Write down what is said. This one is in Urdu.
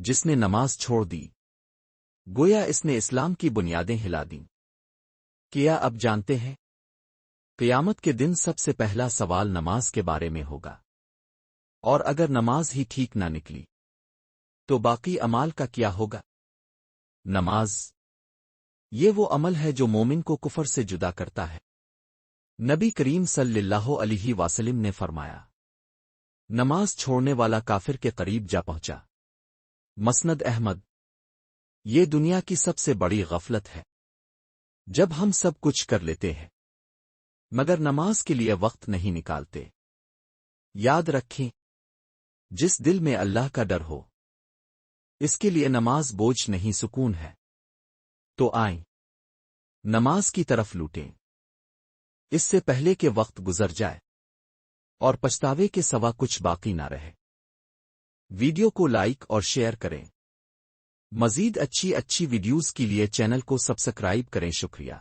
جس نے نماز چھوڑ دی گویا اس نے اسلام کی بنیادیں ہلا دیں۔ کیا اب جانتے ہیں؟ قیامت کے دن سب سے پہلا سوال نماز کے بارے میں ہوگا، اور اگر نماز ہی ٹھیک نہ نکلی تو باقی اعمال کا کیا ہوگا؟ نماز یہ وہ عمل ہے جو مومن کو کفر سے جدا کرتا ہے۔ نبی کریم صلی اللہ علیہ وسلم نے فرمایا، نماز چھوڑنے والا کافر کے قریب جا پہنچا۔ مسند احمد۔ یہ دنیا کی سب سے بڑی غفلت ہے، جب ہم سب کچھ کر لیتے ہیں مگر نماز کے لیے وقت نہیں نکالتے۔ یاد رکھیں، جس دل میں اللہ کا ڈر ہو اس کے لیے نماز بوجھ نہیں، سکون ہے۔ تو آئیں نماز کی طرف لوٹیں، اس سے پہلے کہ وقت گزر جائے اور پچھتاوے کے سوا کچھ باقی نہ رہے۔ ویڈیو کو لائک اور شیئر کریں۔ مزید اچھی ویڈیوز کے لیے چینل کو سبسکرائب کریں۔ شکریہ۔